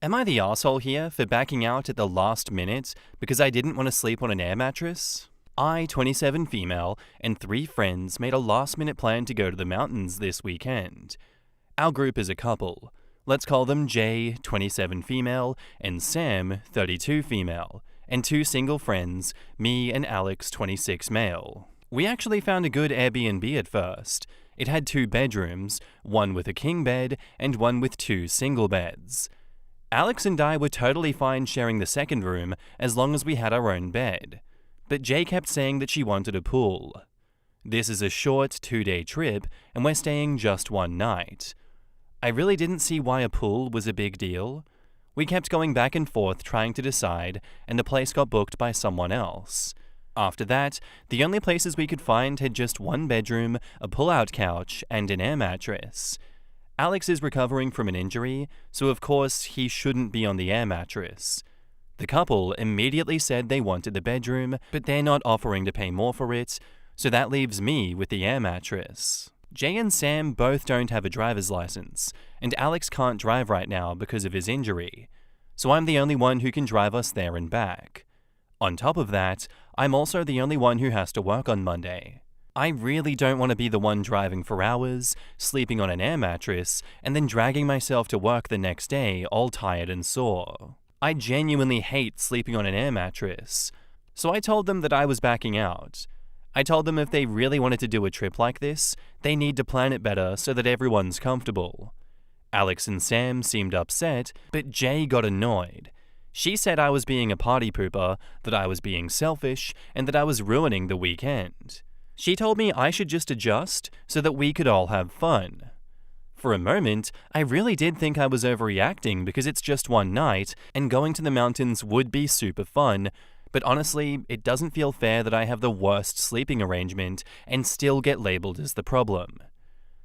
Am I the arsehole here for backing out at the last minute because I didn't want to sleep on an air mattress? I, 27 female, and 3 friends made a last-minute plan to go to the mountains this weekend. Our group is a couple. Let's call them Jay, 27 female, and Sam, 32 female, and 2 single friends, me and Alex, 26 male. We actually found a good Airbnb at first. It had 2 bedrooms, one with a king bed and one with 2 single beds. Alex and I were totally fine sharing the second room as long as we had our own bed. But Jay kept saying that she wanted a pool. This is a short 2-day trip and we're staying just one night. I really didn't see why a pool was a big deal. We kept going back and forth trying to decide, and the place got booked by someone else. After that, the only places we could find had just 1 bedroom, a pull-out couch, and an air mattress. Alex is recovering from an injury, so of course he shouldn't be on the air mattress. The couple immediately said they wanted the bedroom, but they're not offering to pay more for it, so that leaves me with the air mattress. Jay and Sam both don't have a driver's license, and Alex can't drive right now because of his injury, so I'm the only one who can drive us there and back. On top of that, I'm also the only one who has to work on Monday. I really don't want to be the one driving for hours, sleeping on an air mattress, and then dragging myself to work the next day all tired and sore. I genuinely hate sleeping on an air mattress. So I told them that I was backing out. I told them if they really wanted to do a trip like this, they need to plan it better so that everyone's comfortable. Alex and Sam seemed upset, but Jay got annoyed. She said I was being a party pooper, that I was being selfish, and that I was ruining the weekend. She told me I should just adjust so that we could all have fun. For a moment, I really did think I was overreacting because it's just one night and going to the mountains would be super fun, but honestly, it doesn't feel fair that I have the worst sleeping arrangement and still get labeled as the problem.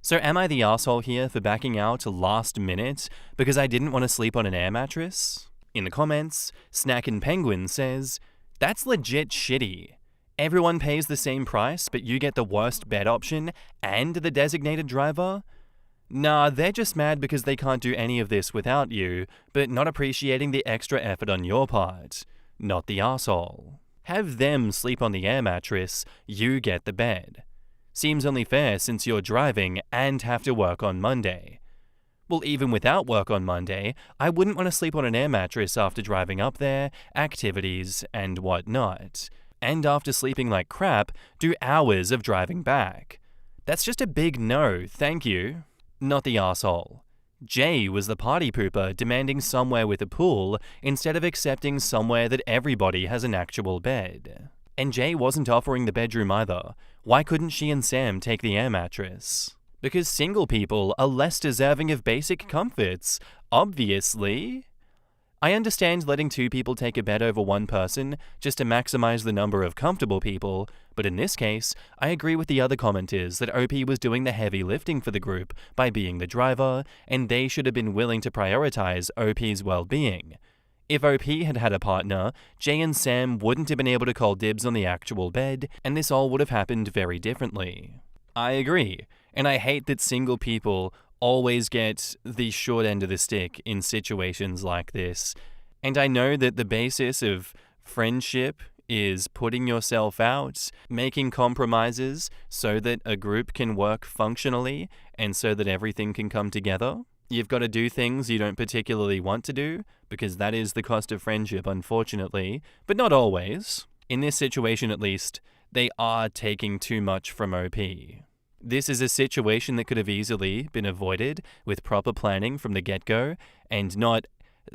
So am I the asshole here for backing out last minute because I didn't want to sleep on an air mattress? In the comments, Snackin' Penguin says, "That's legit shitty. Everyone pays the same price, but you get the worst bed option and the designated driver? Nah, they're just mad because they can't do any of this without you, but not appreciating the extra effort on your part. Not the arsehole. Have them sleep on the air mattress, you get the bed. Seems only fair since you're driving and have to work on Monday. Well, even without work on Monday, I wouldn't want to sleep on an air mattress after driving up there, activities, and whatnot. And after sleeping like crap, do hours of driving back. That's just a big no, thank you." Not the arsehole. Jay was the party pooper demanding somewhere with a pool instead of accepting somewhere that everybody has an actual bed. And Jay wasn't offering the bedroom either. Why couldn't she and Sam take the air mattress? Because single people are less deserving of basic comforts, obviously. I understand letting 2 people take a bed over 1 person just to maximize the number of comfortable people, but in this case, I agree with the other commenters that OP was doing the heavy lifting for the group by being the driver, and they should have been willing to prioritize OP's well-being. If OP had had a partner, Jay and Sam wouldn't have been able to call dibs on the actual bed, and this all would have happened very differently. I agree, and I hate that single people always get the short end of the stick in situations like this. And I know that the basis of friendship is putting yourself out, making compromises so that a group can work functionally and so that everything can come together. You've got to do things you don't particularly want to do, because that is the cost of friendship, unfortunately, but not always. In this situation, at least, they are taking too much from OP. This is a situation that could have easily been avoided with proper planning from the get-go and not,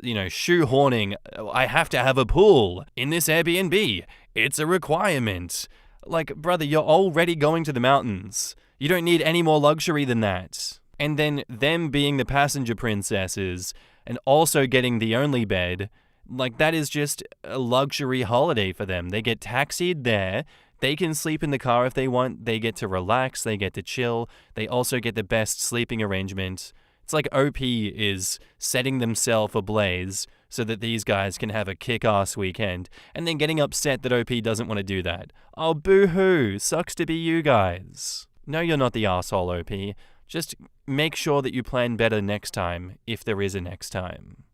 shoehorning, "I have to have a pool in this Airbnb. It's a requirement." Like, brother, you're already going to the mountains. You don't need any more luxury than that. And then them being the passenger princesses and also getting the only bed, like, that is just a luxury holiday for them. They get taxied there. They can sleep in the car if they want. They get to relax. They get to chill. They also get the best sleeping arrangement. It's like OP is setting themselves ablaze so that these guys can have a kick-ass weekend, and then getting upset that OP doesn't want to do that. Oh, boo-hoo. Sucks to be you guys. No, you're not the arsehole, OP. Just make sure that you plan better next time, if there is a next time.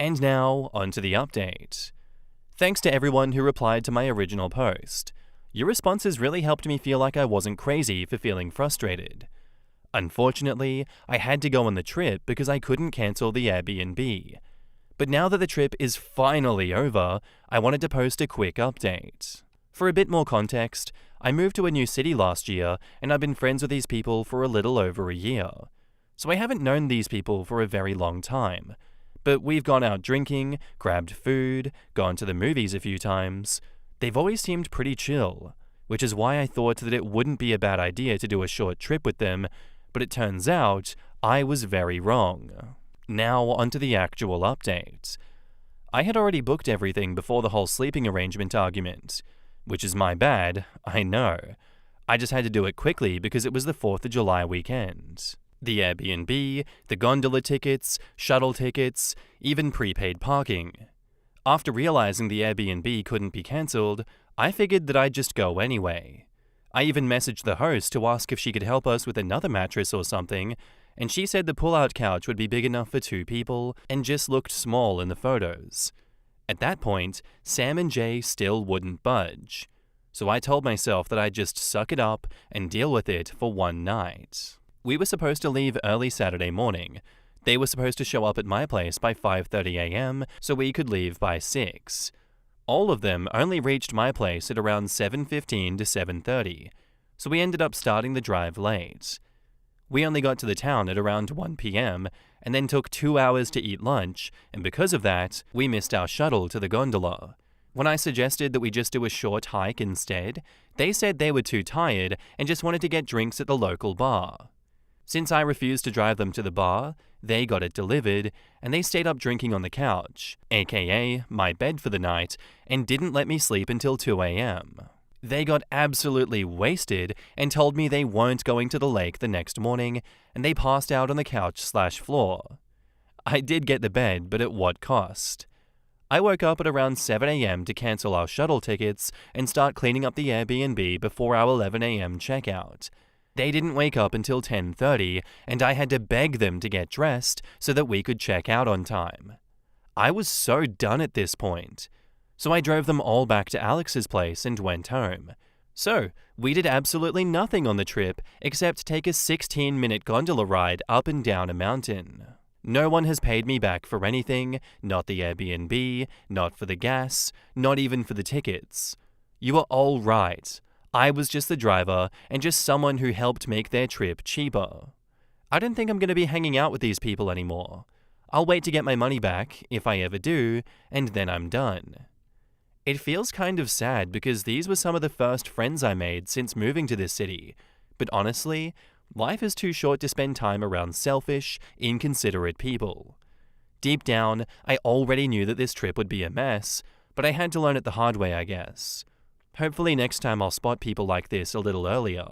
And now, onto the update. Thanks to everyone who replied to my original post. Your responses really helped me feel like I wasn't crazy for feeling frustrated. Unfortunately, I had to go on the trip because I couldn't cancel the Airbnb. But now that the trip is finally over, I wanted to post a quick update. For a bit more context, I moved to a new city last year and I've been friends with these people for a little over a year. So I haven't known these people for a very long time. But we've gone out drinking, grabbed food, gone to the movies a few times. They've always seemed pretty chill, which is why I thought that it wouldn't be a bad idea to do a short trip with them, but it turns out I was very wrong. Now onto the actual update. I had already booked everything before the whole sleeping arrangement argument, which is my bad, I know. I just had to do it quickly because it was the 4th of July weekend. The Airbnb, the gondola tickets, shuttle tickets, even prepaid parking. After realizing the Airbnb couldn't be cancelled, I figured that I'd just go anyway. I even messaged the host to ask if she could help us with another mattress or something, and she said the pull-out couch would be big enough for 2 people and just looked small in the photos. At that point, Sam and Jay still wouldn't budge. So I told myself that I'd just suck it up and deal with it for one night. We were supposed to leave early Saturday morning. They were supposed to show up at my place by 5:30 a.m. so we could leave by 6. All of them only reached my place at around 7:15 to 7:30, so we ended up starting the drive late. We only got to the town at around 1 p.m. and then took 2 hours to eat lunch, and because of that, we missed our shuttle to the gondola. When I suggested that we just do a short hike instead, they said they were too tired and just wanted to get drinks at the local bar. Since I refused to drive them to the bar, they got it delivered, and they stayed up drinking on the couch, aka my bed for the night, and didn't let me sleep until 2 a.m. They got absolutely wasted and told me they weren't going to the lake the next morning, and they passed out on the couch/floor. I did get the bed, but at what cost? I woke up at around 7 a.m. to cancel our shuttle tickets and start cleaning up the Airbnb before our 11 a.m. checkout. They didn't wake up until 10:30, and I had to beg them to get dressed so that we could check out on time. I was so done at this point. So I drove them all back to Alex's place and went home. So, we did absolutely nothing on the trip except take a 16-minute gondola ride up and down a mountain. No one has paid me back for anything, not the Airbnb, not for the gas, not even for the tickets. You are all right. I was just the driver and just someone who helped make their trip cheaper. I don't think I'm going to be hanging out with these people anymore. I'll wait to get my money back, if I ever do, and then I'm done. It feels kind of sad because these were some of the first friends I made since moving to this city, but honestly, life is too short to spend time around selfish, inconsiderate people. Deep down, I already knew that this trip would be a mess, but I had to learn it the hard way, I guess. Hopefully next time I'll spot people like this a little earlier.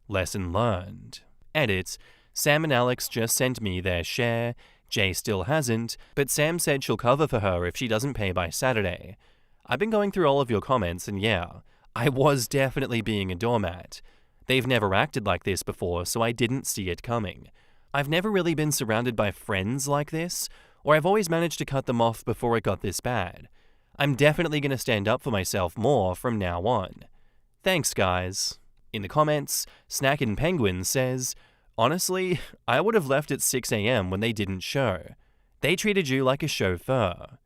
Lesson learned. Edit. Sam and Alex just sent me their share. Jay still hasn't, but Sam said she'll cover for her if she doesn't pay by Saturday. I've been going through all of your comments and yeah, I was definitely being a doormat. They've never acted like this before, so I didn't see it coming. I've never really been surrounded by friends like this, or I've always managed to cut them off before it got this bad. I'm definitely going to stand up for myself more from now on. Thanks, guys. In the comments, Snackin' Penguin says, honestly, I would have left at 6 a.m. when they didn't show. They treated you like a chauffeur.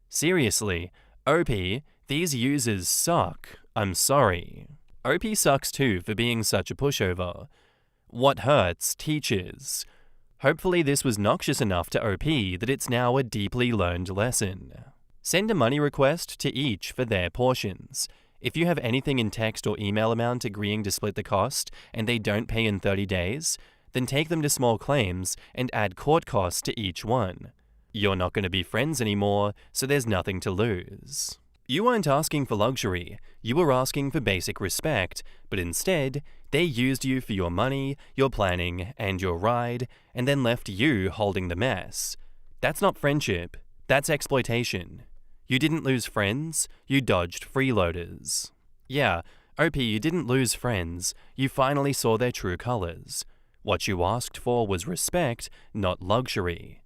Seriously, OP, these users suck. I'm sorry. OP sucks too for being such a pushover. What hurts teaches. Hopefully this was noxious enough to OP that it's now a deeply learned lesson. Send a money request to each for their portions. If you have anything in text or email amount agreeing to split the cost and they don't pay in 30 days, then take them to small claims and add court costs to each one. You're not going to be friends anymore, so there's nothing to lose. You weren't asking for luxury, you were asking for basic respect, but instead, they used you for your money, your planning, and your ride, and then left you holding the mess. That's not friendship, that's exploitation. You didn't lose friends, you dodged freeloaders. Yeah, OP, you didn't lose friends, you finally saw their true colors. What you asked for was respect, not luxury.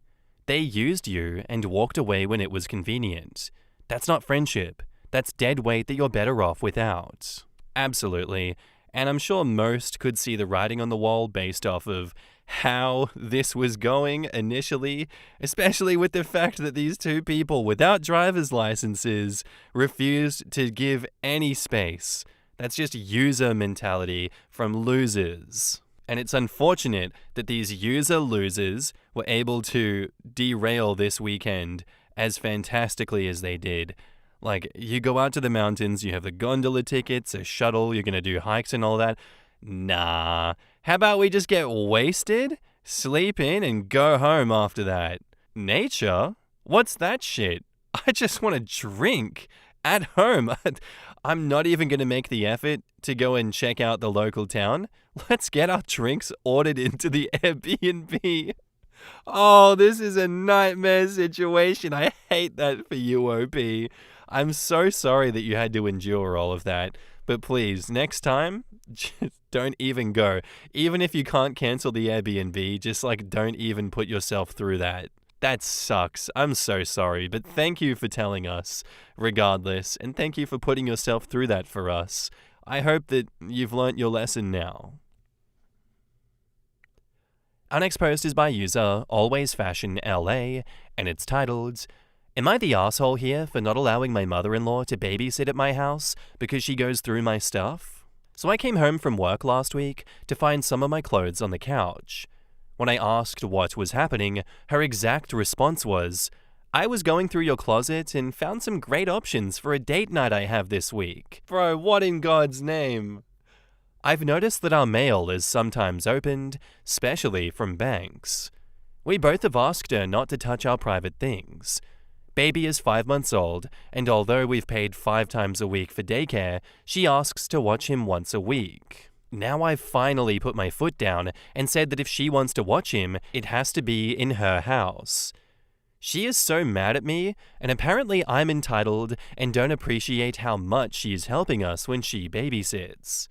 They used you and walked away when it was convenient. That's not friendship. That's dead weight that you're better off without. Absolutely. And I'm sure most could see the writing on the wall based off of how this was going initially, especially with the fact that these two people without driver's licenses refused to give any space. That's just user mentality from losers. And it's unfortunate that these user losers were able to derail this weekend as fantastically as they did. Like, you go out to the mountains, you have the gondola tickets, a shuttle, you're gonna do hikes and all that. Nah. How about we just get wasted, sleep in, and go home after that? Nature? What's that shit? I just want to drink at home. I'm not even going to make the effort to go and check out the local town. Let's get our drinks ordered into the Airbnb. Oh, this is a nightmare situation. I hate that for you, OP. I'm so sorry that you had to endure all of that. But please, next time, just don't even go. Even if you can't cancel the Airbnb, just don't even put yourself through that. That sucks. I'm so sorry, but thank you for telling us, regardless, and thank you for putting yourself through that for us. I hope that you've learnt your lesson now. Our next post is by user AlwaysFashionLA, and it's titled, "Am I the asshole here for not allowing my mother-in-law to babysit at my house because she goes through my stuff? So I came home from work last week to find some of my clothes on the couch. When I asked what was happening, her exact response was, 'I was going through your closet and found some great options for a date night I have this week.' Bro, what in God's name? I've noticed that our mail is sometimes opened, especially from banks. We both have asked her not to touch our private things. Baby is 5 months old, and although we've paid 5 times a week for daycare, she asks to watch him once a week. Now I've finally put my foot down and said that if she wants to watch him, it has to be in her house. She is so mad at me, and apparently I'm entitled and don't appreciate how much she is helping us when she babysits.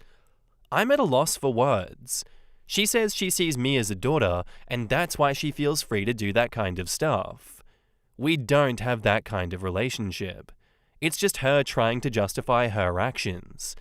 I'm at a loss for words. She says she sees me as a daughter, and that's why she feels free to do that kind of stuff. We don't have that kind of relationship. It's just her trying to justify her actions.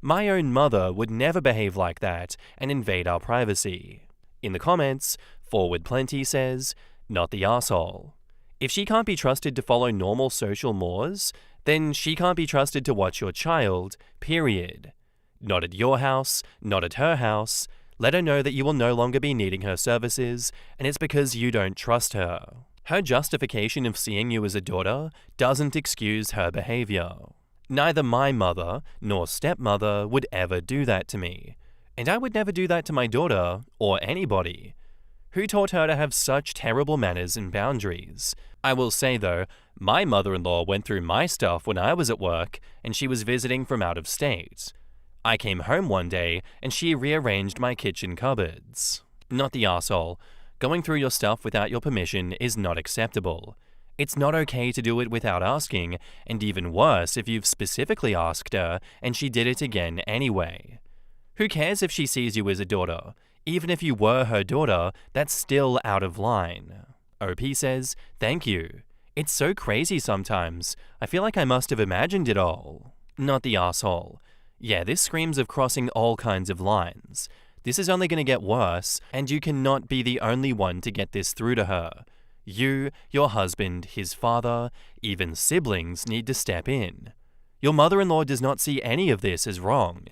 My own mother would never behave like that and invade our privacy." In the comments, Forward Plenty says, "Not the arsehole. If she can't be trusted to follow normal social mores, then she can't be trusted to watch your child, period. Not at your house, not at her house. Let her know that you will no longer be needing her services, and it's because you don't trust her. Her justification of seeing you as a daughter doesn't excuse her behavior. Neither my mother nor stepmother would ever do that to me, and I would never do that to my daughter or anybody. Who taught her to have such terrible manners and boundaries? I will say though, my mother-in-law went through my stuff when I was at work and she was visiting from out of state. I came home one day and she rearranged my kitchen cupboards. Not the arsehole. Going through your stuff without your permission is not acceptable. It's not okay to do it without asking, and even worse if you've specifically asked her and she did it again anyway. Who cares if she sees you as a daughter? Even if you were her daughter, that's still out of line." OP says, "Thank you. It's so crazy sometimes. I feel like I must have imagined it all." Not the arsehole. Yeah, this screams of crossing all kinds of lines. This is only going to get worse, and you cannot be the only one to get this through to her. You, your husband, his father, even siblings need to step in. Your mother-in-law does not see any of this as wrong.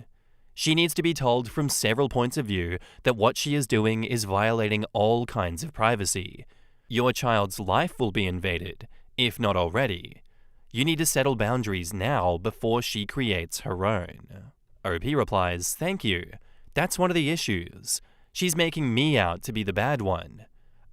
She needs to be told from several points of view that what she is doing is violating all kinds of privacy. Your child's life will be invaded, if not already. You need to settle boundaries now before she creates her own. OP replies, "Thank you. That's one of the issues. She's making me out to be the bad one.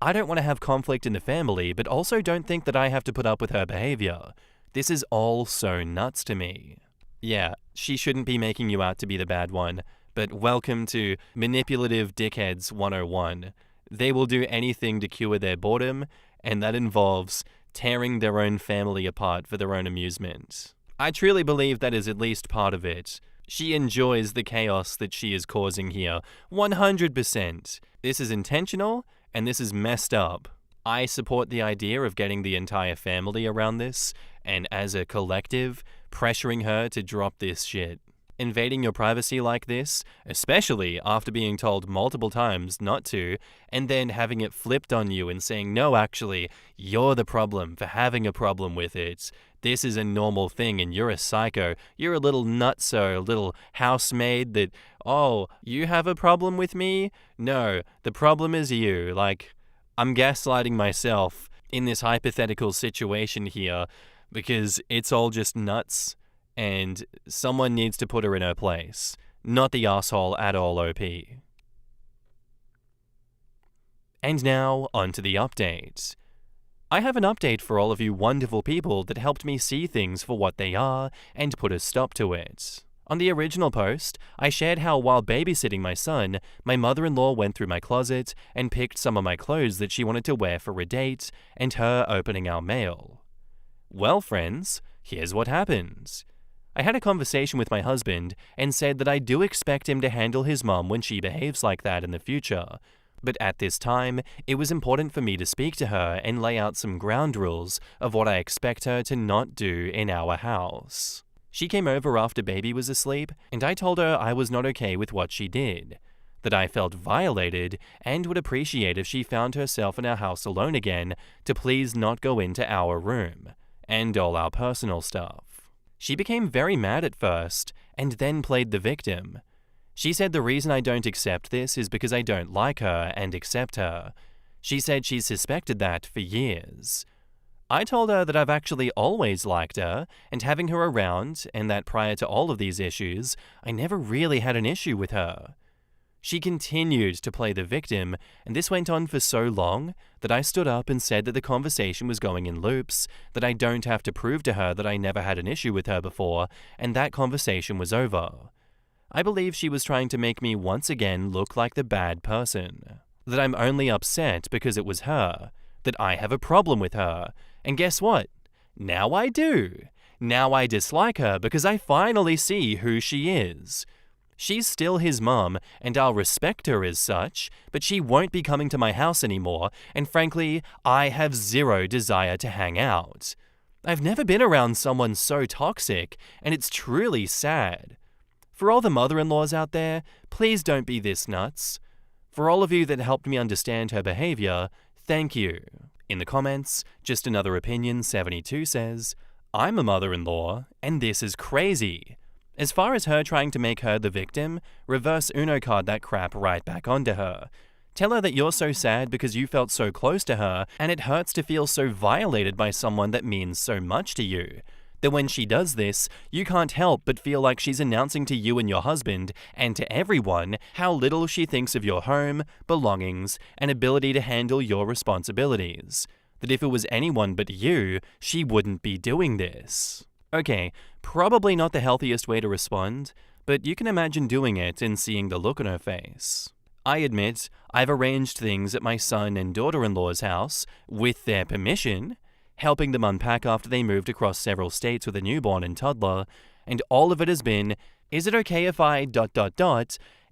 I don't want to have conflict in the family, but also don't think that I have to put up with her behavior. This is all so nuts to me." Yeah, she shouldn't be making you out to be the bad one, but welcome to Manipulative Dickheads 101. They will do anything to cure their boredom, and that involves tearing their own family apart for their own amusement. I truly believe that is at least part of it. She enjoys the chaos that she is causing here, 100%. This is intentional, and this is messed up. I support the idea of getting the entire family around this, and as a collective, pressuring her to drop this shit. Invading your privacy like this, especially after being told multiple times not to, and then having it flipped on you and saying, no, actually, you're the problem for having a problem with it. This is a normal thing and you're a psycho. You're a little nutso, little housemaid that, oh, you have a problem with me? No, the problem is you. Like, I'm gaslighting myself in this hypothetical situation here because it's all just nuts. And someone needs to put her in her place. Not the asshole at all, OP. And now, on to the update. I have an update for all of you wonderful people that helped me see things for what they are and put a stop to it. On the original post, I shared how while babysitting my son, my mother-in-law went through my closet and picked some of my clothes that she wanted to wear for a date, and her opening our mail. Well, friends, here's what happened. I had a conversation with my husband and said that I do expect him to handle his mom when she behaves like that in the future. But at this time, it was important for me to speak to her and lay out some ground rules of what I expect her to not do in our house. She came over after baby was asleep, and I told her I was not okay with what she did, that I felt violated and would appreciate if she found herself in our house alone again to please not go into our room, and all our personal stuff. She became very mad at first, and then played the victim. She said the reason I don't accept this is because I don't like her and accept her. She said she's suspected that for years. I told her that I've actually always liked her, and having her around, and that prior to all of these issues, I never really had an issue with her. She continued to play the victim, and this went on for so long that I stood up and said that the conversation was going in loops, that I don't have to prove to her that I never had an issue with her before, and that conversation was over. I believe she was trying to make me once again look like the bad person, that I'm only upset because it was her, that I have a problem with her, and guess what? Now I do. Now I dislike her because I finally see who she is. She's still his mom, and I'll respect her as such, but she won't be coming to my house anymore, and frankly, I have zero desire to hang out. I've never been around someone so toxic, and it's truly sad. For all the mother-in-laws out there, please don't be this nuts. For all of you that helped me understand her behavior, thank you. In the comments, Just Another Opinion 72 says, I'm a mother-in-law, and this is crazy. As far as her trying to make her the victim, reverse Uno card that crap right back onto her. Tell her that you're so sad because you felt so close to her, and it hurts to feel so violated by someone that means so much to you. That when she does this, you can't help but feel like she's announcing to you and your husband, and to everyone, how little she thinks of your home, belongings, and ability to handle your responsibilities. That if it was anyone but you, she wouldn't be doing this. Okay, probably not the healthiest way to respond, but you can imagine doing it and seeing the look on her face. I admit, I've arranged things at my son and daughter-in-law's house, with their permission, helping them unpack after they moved across several states with a newborn and toddler, and all of it has been, is it okay if I ...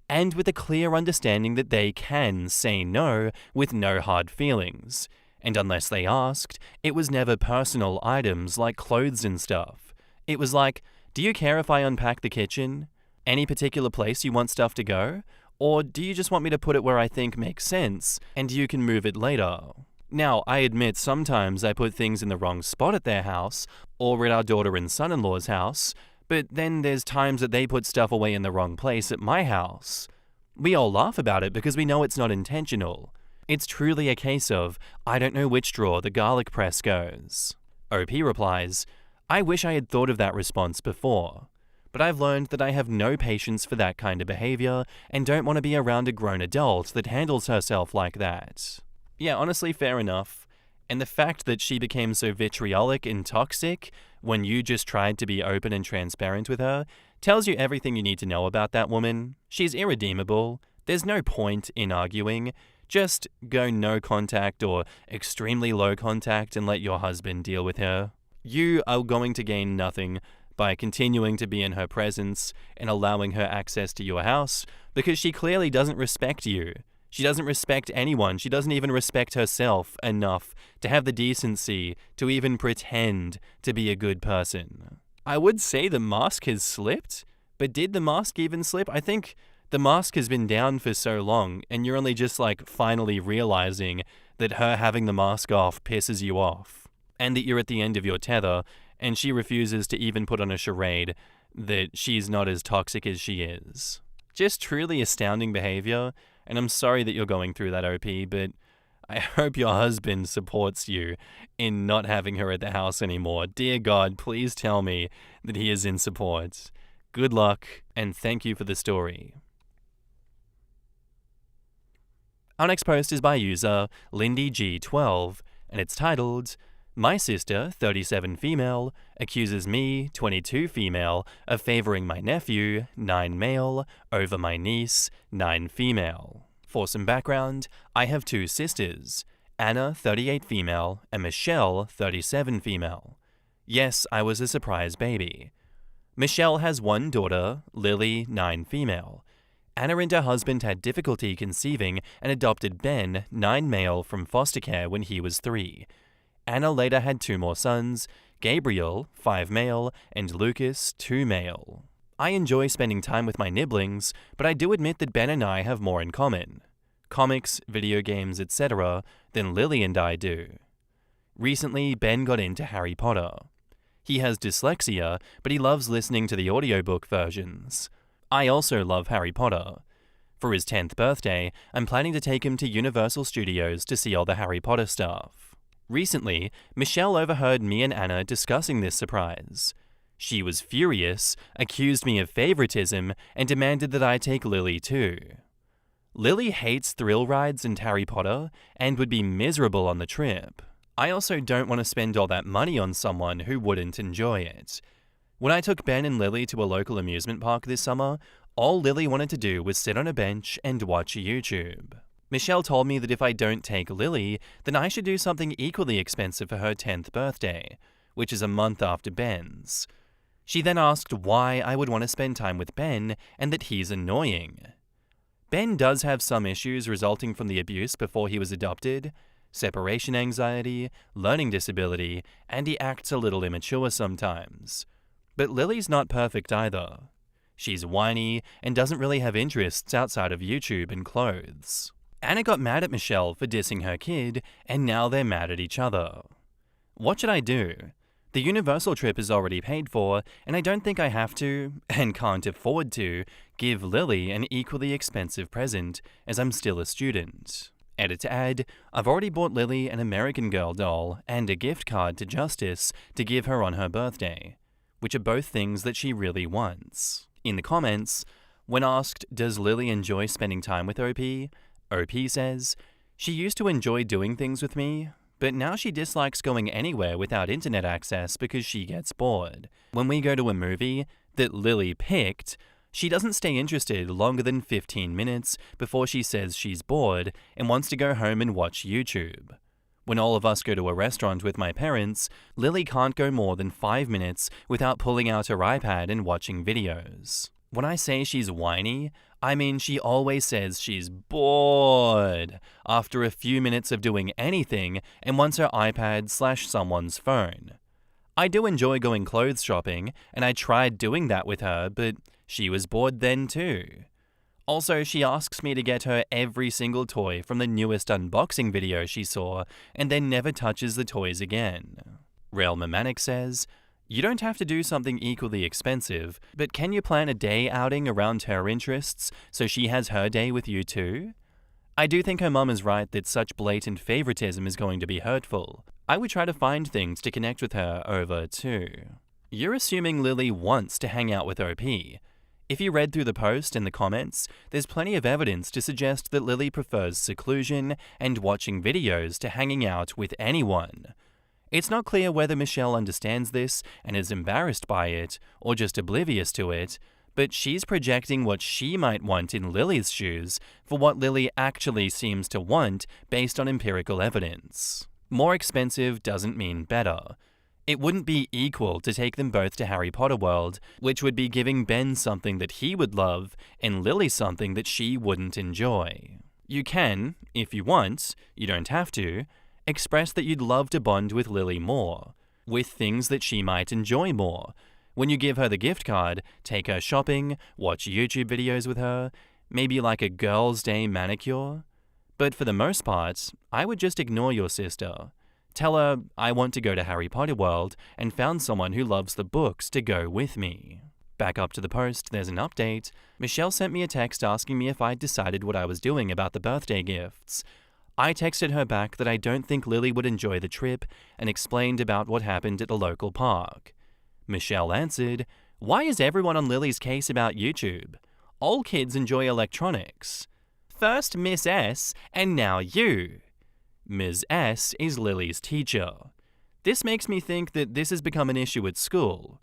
and with a clear understanding that they can say no with no hard feelings. And unless they asked, it was never personal items like clothes and stuff. It was like, do you care if I unpack the kitchen? Any particular place you want stuff to go? Or do you just want me to put it where I think makes sense, and you can move it later? Now, I admit sometimes I put things in the wrong spot at their house, or at our daughter and son-in-law's house, but then there's times that they put stuff away in the wrong place at my house. We all laugh about it because we know it's not intentional. It's truly a case of, I don't know which drawer the garlic press goes. OP replies, I wish I had thought of that response before, but I've learned that I have no patience for that kind of behavior and don't want to be around a grown adult that handles herself like that. Yeah, honestly, fair enough. And the fact that she became so vitriolic and toxic when you just tried to be open and transparent with her tells you everything you need to know about that woman. She's irredeemable. There's no point in arguing. Just go no contact or extremely low contact and let your husband deal with her. You are going to gain nothing by continuing to be in her presence and allowing her access to your house because she clearly doesn't respect you. She doesn't respect anyone. She doesn't even respect herself enough to have the decency to even pretend to be a good person. I would say the mask has slipped, but did the mask even slip? I think the mask has been down for so long, and you're only just finally realizing that her having the mask off pisses you off, and that you're at the end of your tether, and she refuses to even put on a charade that she's not as toxic as she is. Just truly astounding behavior, and I'm sorry that you're going through that, OP, but I hope your husband supports you in not having her at the house anymore. Dear God, please tell me that he is in support. Good luck, and thank you for the story. Our next post is by user LindyG12, and it's titled, "My sister, 37 female, accuses me, 22 female, of favoring my nephew, 9 male, over my niece, 9 female. For some background, I have 2 sisters, Anna, 38 female, and Michelle, 37 female. Yes, I was a surprise baby. Michelle has 1 daughter, Lily, 9 female. Anna and her husband had difficulty conceiving and adopted Ben, 9 male, from foster care when he was 3. Anna later had 2 more sons, Gabriel, 5 male, and Lucas, 2 male. I enjoy spending time with my nibblings, but I do admit that Ben and I have more in common. Comics, video games, etc. than Lily and I do. Recently, Ben got into Harry Potter. He has dyslexia, but he loves listening to the audiobook versions. I also love Harry Potter. For his 10th birthday, I'm planning to take him to Universal Studios to see all the Harry Potter stuff. Recently, Michelle overheard me and Anna discussing this surprise. She was furious, accused me of favoritism, and demanded that I take Lily too. Lily hates thrill rides and Harry Potter, and would be miserable on the trip. I also don't want to spend all that money on someone who wouldn't enjoy it. When I took Ben and Lily to a local amusement park this summer, all Lily wanted to do was sit on a bench and watch YouTube. Michelle told me that if I don't take Lily, then I should do something equally expensive for her 10th birthday, which is a month after Ben's. She then asked why I would want to spend time with Ben and that he's annoying. Ben does have some issues resulting from the abuse before he was adopted, separation anxiety, learning disability, and he acts a little immature sometimes. But Lily's not perfect either. She's whiny and doesn't really have interests outside of YouTube and clothes. Anna got mad at Michelle for dissing her kid, and now they're mad at each other. What should I do? The Universal trip is already paid for, and I don't think I have to, and can't afford to, give Lily an equally expensive present, as I'm still a student. Edit to add, I've already bought Lily an American Girl doll and a gift card to Justice to give her on her birthday, which are both things that she really wants. In the comments, when asked, does Lily enjoy spending time with OP? OP says, she used to enjoy doing things with me, but now she dislikes going anywhere without internet access because she gets bored. When we go to a movie that Lily picked, she doesn't stay interested longer than 15 minutes before she says she's bored and wants to go home and watch YouTube. When all of us go to a restaurant with my parents, Lily can't go more than 5 minutes without pulling out her iPad and watching videos. When I say she's whiny, I mean she always says she's bored after a few minutes of doing anything and wants her iPad/someone's phone. I do enjoy going clothes shopping, and I tried doing that with her, but she was bored then too. Also, she asks me to get her every single toy from the newest unboxing video she saw, and then never touches the toys again. Rail Mamanic says, you don't have to do something equally expensive, but can you plan a day outing around her interests so she has her day with you too? I do think her mum is right that such blatant favoritism is going to be hurtful. I would try to find things to connect with her over too. You're assuming Lily wants to hang out with OP. If you read through the post and the comments, there's plenty of evidence to suggest that Lily prefers seclusion and watching videos to hanging out with anyone. It's not clear whether Michelle understands this and is embarrassed by it, or just oblivious to it, but she's projecting what she might want in Lily's shoes for what Lily actually seems to want based on empirical evidence. More expensive doesn't mean better. It wouldn't be equal to take them both to Harry Potter World, which would be giving Ben something that he would love and Lily something that she wouldn't enjoy. You can, if you want, you don't have to, express that you'd love to bond with Lily more, with things that she might enjoy more. When you give her the gift card, take her shopping, watch YouTube videos with her, maybe like a girls' day manicure. But for the most part, I would just ignore your sister. Tell her I want to go to Harry Potter World and found someone who loves the books to go with me. Back up to the post, there's an update. Michelle sent me a text asking me if I'd decided what I was doing about the birthday gifts. I texted her back that I don't think Lily would enjoy the trip and explained about what happened at the local park. Michelle answered, "Why is everyone on Lily's case about YouTube? All kids enjoy electronics. First Miss S, and now you." Ms. S is Lily's teacher. This makes me think that this has become an issue at school.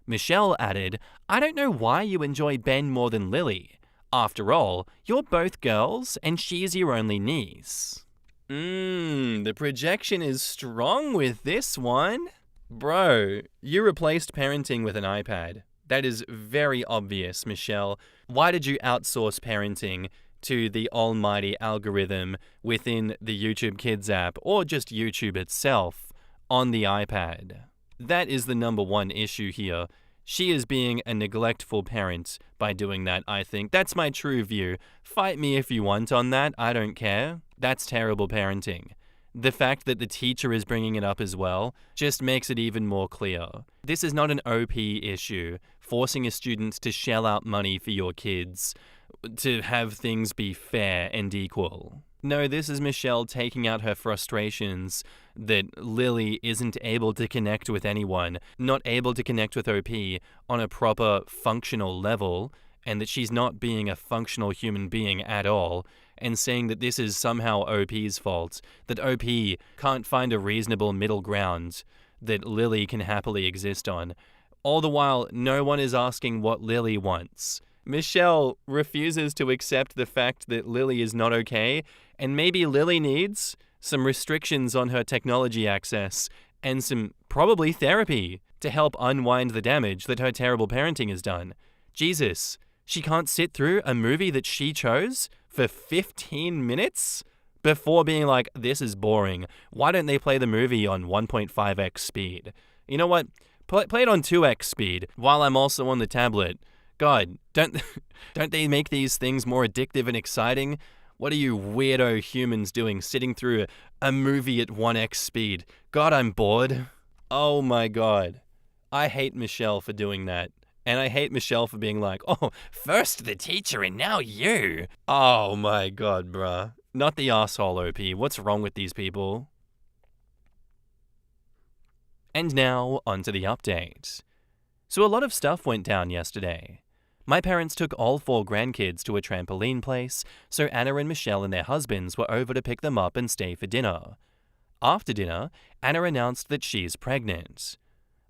Michelle added, "I don't know why you enjoy Ben more than Lily. After all, you're both girls and she's your only niece." The projection is strong with this one. Bro, you replaced parenting with an iPad. That is very obvious, Michelle. Why did you outsource parenting to the almighty algorithm within the YouTube Kids app or just YouTube itself on the iPad? That is the number one issue here. She is being a neglectful parent by doing that, I think. That's my true view. Fight me if you want on that, I don't care. That's terrible parenting. The fact that the teacher is bringing it up as well just makes it even more clear. This is not an OP issue, forcing a student to shell out money for your kids, to have things be fair and equal. No, this is Michelle taking out her frustrations that Lily isn't able to connect with anyone, not able to connect with OP on a proper functional level, and that she's not being a functional human being at all, and saying that this is somehow OP's fault, that OP can't find a reasonable middle ground that Lily can happily exist on. All the while, no one is asking what Lily wants. Michelle refuses to accept the fact that Lily is not okay, and maybe Lily needs some restrictions on her technology access and some probably therapy to help unwind the damage that her terrible parenting has done. Jesus, she can't sit through a movie that she chose for 15 minutes before being like, this is boring. Why don't they play the movie on 1.5x speed? You know what? Play it on 2x speed while I'm also on the tablet. God, don't they make these things more addictive and exciting? What are you weirdo humans doing sitting through a movie at 1x speed? God, I'm bored. Oh my God. I hate Michelle for doing that. And I hate Michelle for being like, oh, first the teacher and now you. Oh my God, bruh. Not the asshole OP. What's wrong with these people? And now, onto the update. So a lot of stuff went down yesterday. My parents took all 4 grandkids to a trampoline place, so Anna and Michelle and their husbands were over to pick them up and stay for dinner. After dinner, Anna announced that she's pregnant.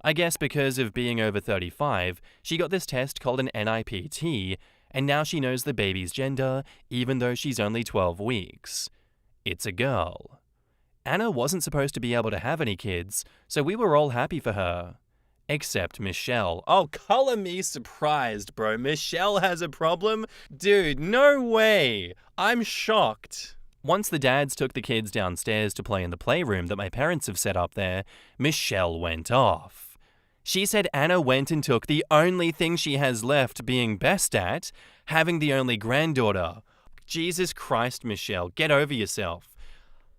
I guess because of being over 35, she got this test called an NIPT, and now she knows the baby's gender, even though she's only 12 weeks. It's a girl. Anna wasn't supposed to be able to have any kids, so we were all happy for her. Except Michelle. Oh, color me surprised, bro. Michelle has a problem? Dude, no way. I'm shocked. Once the dads took the kids downstairs to play in the playroom that my parents have set up there, Michelle went off. She said Anna went and took the only thing she has left being best at, having the only granddaughter. Jesus Christ, Michelle, get over yourself.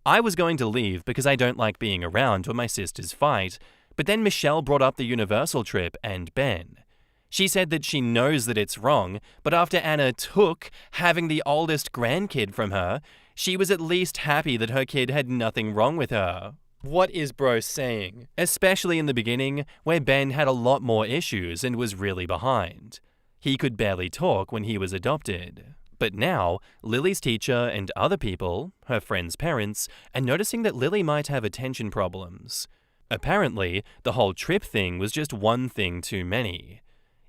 I was going to leave because I don't like being around when my sisters fight, but then Michelle brought up the Universal trip and Ben. She said that she knows that it's wrong, but after Anna took having the oldest grandkid from her, she was at least happy that her kid had nothing wrong with her. What is bro saying? Especially in the beginning, where Ben had a lot more issues and was really behind. He could barely talk when he was adopted. But now, Lily's teacher and other people, her friends' parents, are noticing that Lily might have attention problems. Apparently, the whole trip thing was just one thing too many.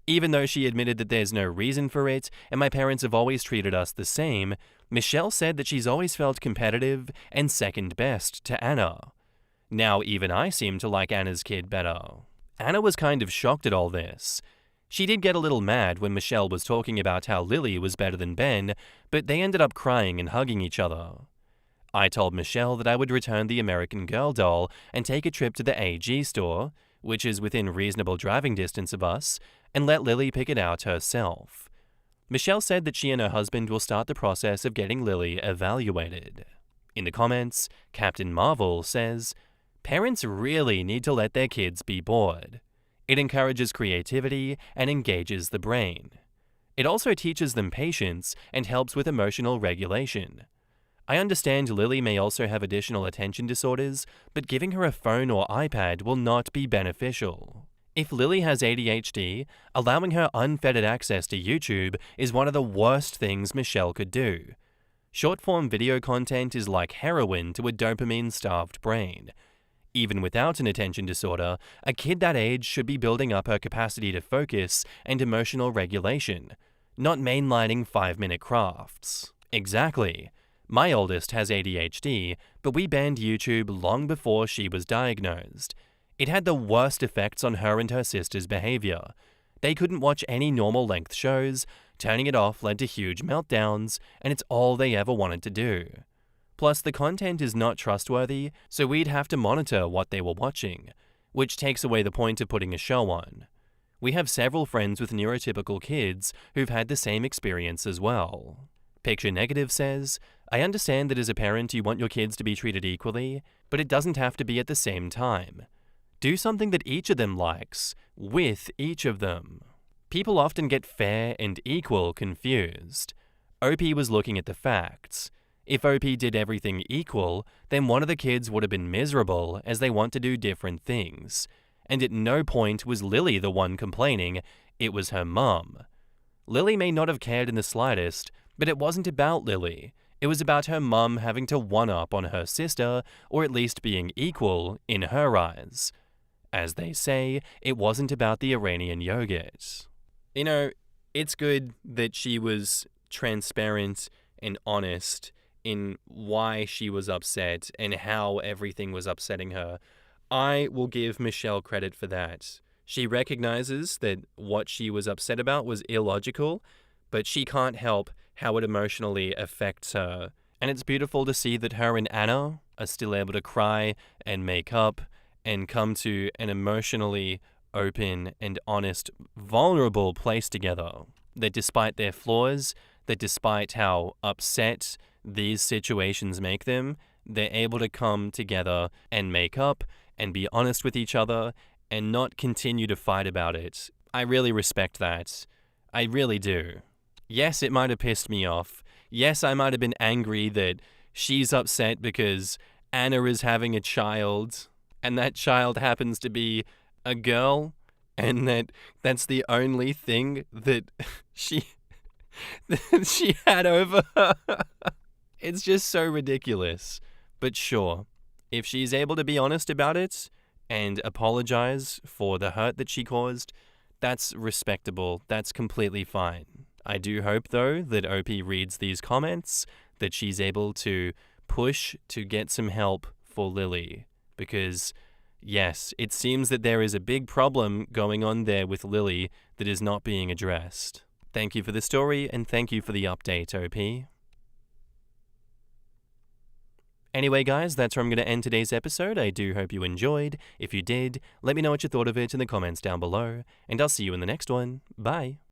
Even though she admitted that there's no reason for it, and my parents have always treated us the same, Michelle said that she's always felt competitive and second best to Anna. Now even I seem to like Anna's kid better. Anna was kind of shocked at all this. She did get a little mad when Michelle was talking about how Lily was better than Ben, but they ended up crying and hugging each other. I told Michelle that I would return the American Girl doll and take a trip to the AG store, which is within reasonable driving distance of us, and let Lily pick it out herself. Michelle said that she and her husband will start the process of getting Lily evaluated. In the comments, Captain Marvel says, "Parents really need to let their kids be bored. It encourages creativity and engages the brain. It also teaches them patience and helps with emotional regulation. I understand Lily may also have additional attention disorders, but giving her a phone or iPad will not be beneficial. If Lily has ADHD, allowing her unfettered access to YouTube is one of the worst things Michelle could do. Short-form video content is like heroin to a dopamine-starved brain. Even without an attention disorder, a kid that age should be building up her capacity to focus and emotional regulation, not mainlining 5-minute crafts." Exactly. My oldest has ADHD, but we banned YouTube long before she was diagnosed. It had the worst effects on her and her sister's behavior. They couldn't watch any normal-length shows, turning it off led to huge meltdowns, and it's all they ever wanted to do. Plus, the content is not trustworthy, so we'd have to monitor what they were watching, which takes away the point of putting a show on. We have several friends with neurotypical kids who've had the same experience as well. Picture Negative says, "I understand that as a parent you want your kids to be treated equally, but it doesn't have to be at the same time. Do something that each of them likes, with each of them." People often get fair and equal confused. OP was looking at the facts. If OP did everything equal, then one of the kids would have been miserable as they want to do different things. And at no point was Lily the one complaining, it was her mum. Lily may not have cared in the slightest, but it wasn't about Lily. It was about her mum having to one-up on her sister, or at least being equal in her eyes. As they say, it wasn't about the Iranian yogurt. You know, it's good that she was transparent and honest in why she was upset and how everything was upsetting her. I will give Michelle credit for that. She recognizes that what she was upset about was illogical, but she can't help how it emotionally affects her. And it's beautiful to see that her and Anna are still able to cry and make up and come to an emotionally open and honest, vulnerable place together. That despite their flaws, that despite how upset these situations make them, they're able to come together and make up and be honest with each other and not continue to fight about it. I really respect that. I really do. Yes, it might have pissed me off. Yes, I might have been angry that she's upset because Anna is having a child and that child happens to be a girl and that's the only thing that she had over her. It's just so ridiculous. But sure, if she's able to be honest about it and apologize for the hurt that she caused, that's respectable. That's completely fine. I do hope, though, that OP reads these comments, that she's able to push to get some help for Lily. Because, yes, it seems that there is a big problem going on there with Lily that is not being addressed. Thank you for the story, and thank you for the update, OP. Anyway, guys, that's where I'm going to end today's episode. I do hope you enjoyed. If you did, let me know what you thought of it in the comments down below, and I'll see you in the next one. Bye.